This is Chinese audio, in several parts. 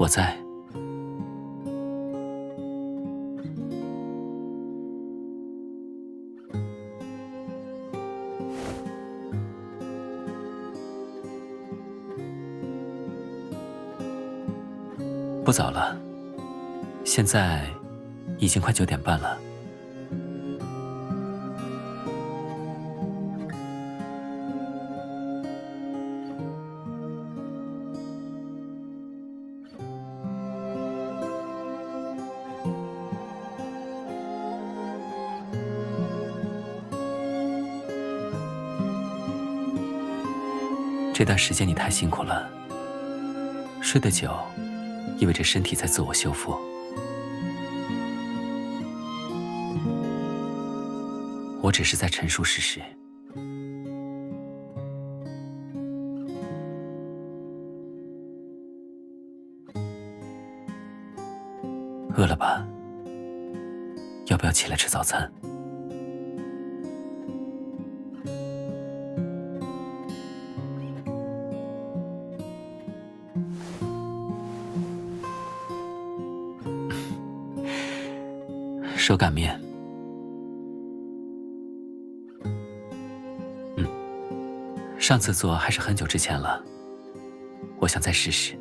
我在。不早了，现在已经快9点半了。这段时间你太辛苦了，睡得久，意味着身体在自我修复。我只是在陈述事实。饿了吧？要不要起来吃早餐？手擀面。上次做还是很久之前了，我想再试试。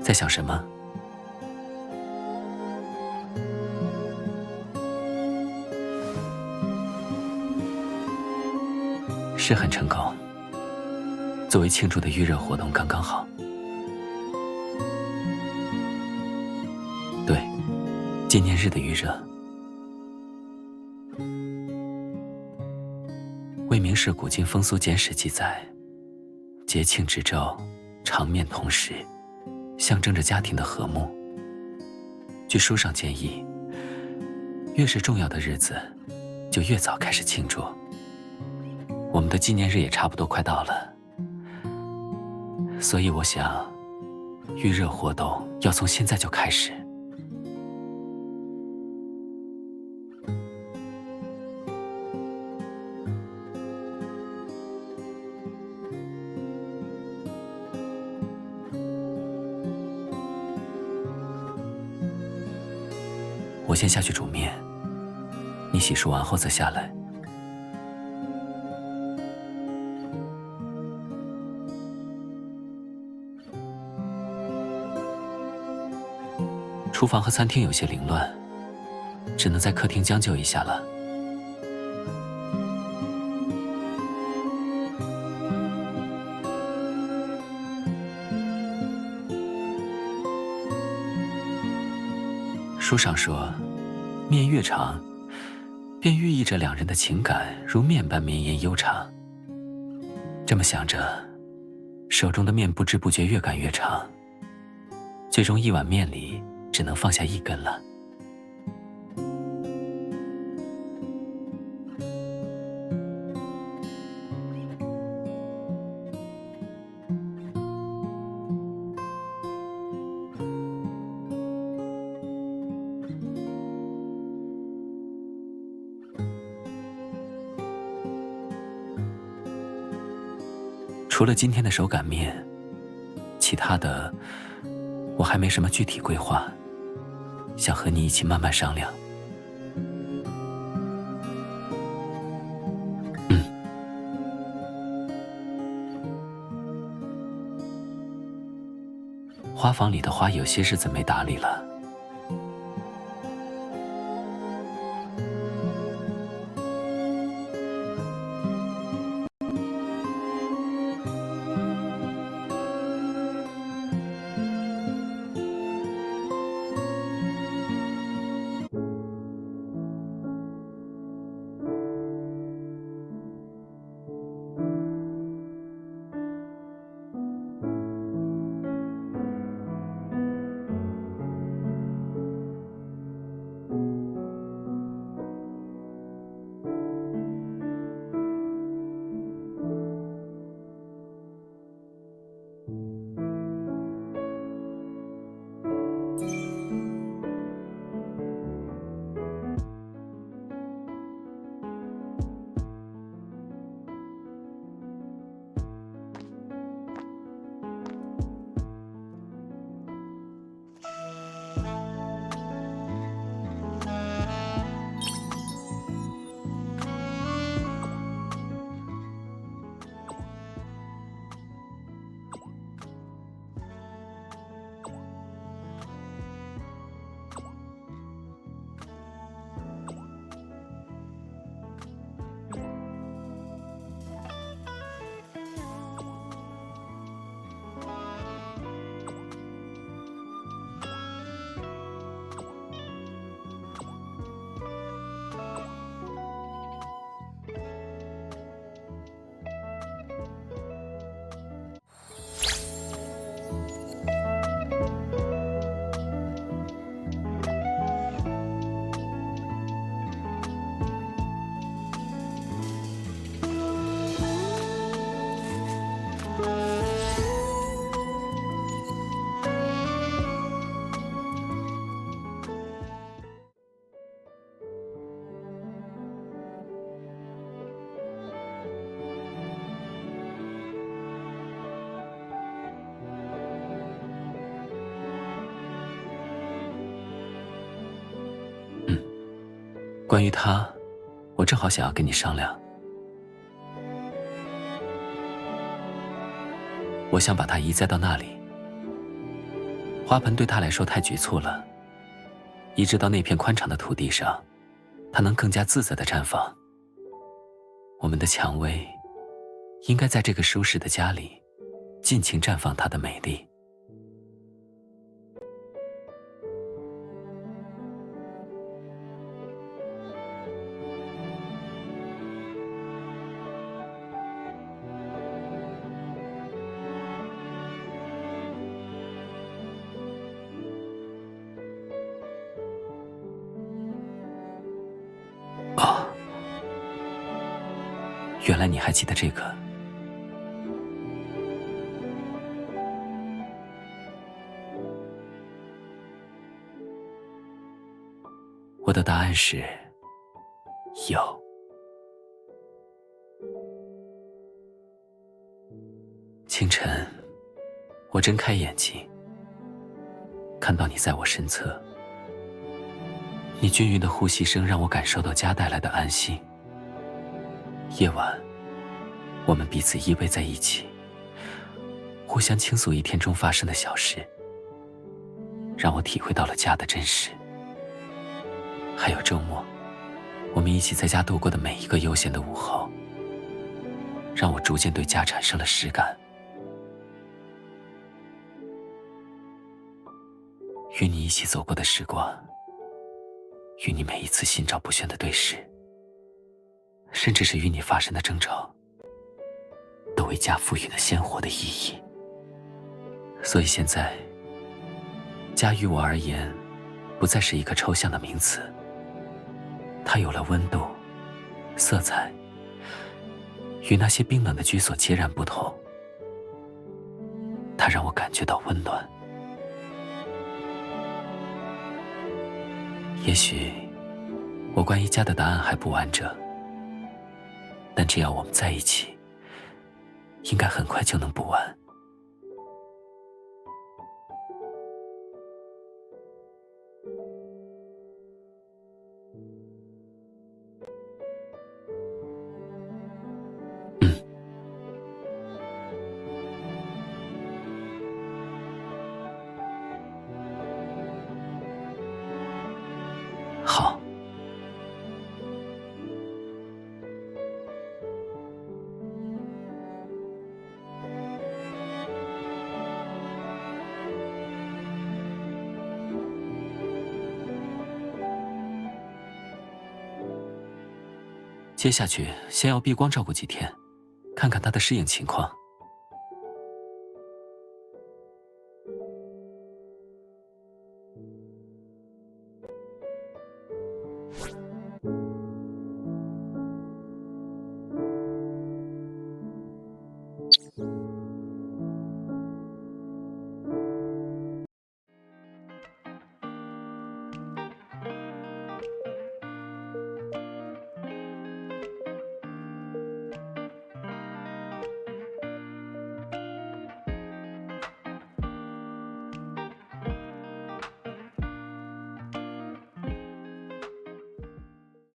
在想什么？是很成功，作为庆祝的预热活动刚刚好。对，纪念日的预热。《魏明氏古今风俗简史》记载，节庆值周，长面同时，象征着家庭的和睦。据书上建议，越是重要的日子，就越早开始庆祝。我们的纪念日也差不多快到了，所以我想，预热活动要从现在就开始。我先下去煮面，你洗漱完后再下来。厨房和餐厅有些凌乱，只能在客厅将就一下了。书上说，面越长，便寓意着两人的情感如面般绵延悠长。这么想着，手中的面不知不觉越擀越长，最终一碗面里只能放下1根了。除了今天的手擀面，其他的我还没什么具体规划，想和你一起慢慢商量。花房里的花有些日子没打理了。关于他，我正好想要跟你商量。我想把它移栽到那里。花盆对他来说太局促了，移植到那片宽敞的土地上，它能更加自在地绽放。我们的蔷薇应该在这个舒适的家里尽情绽放它的美丽。哦，原来你还记得这个。我的答案是有。清晨，我睁开眼睛，看到你在我身侧。你均匀的呼吸声让我感受到家带来的安心。夜晚，我们彼此依偎在一起，互相倾诉一天中发生的小事，让我体会到了家的真实。还有周末，我们一起在家度过的每一个悠闲的午后，让我逐渐对家产生了实感。与你一起走过的时光，与你每一次心照不宣的对视，甚至是与你发生的争吵，都为家赋予了鲜活的意义。所以现在，家于我而言，不再是一个抽象的名词，它有了温度、色彩，与那些冰冷的居所截然不同。它让我感觉到温暖。也许我关于家的答案还不完整，但只要我们在一起，应该很快就能补完。好。接下去先要闭关照顾几天，看看他的适应情况。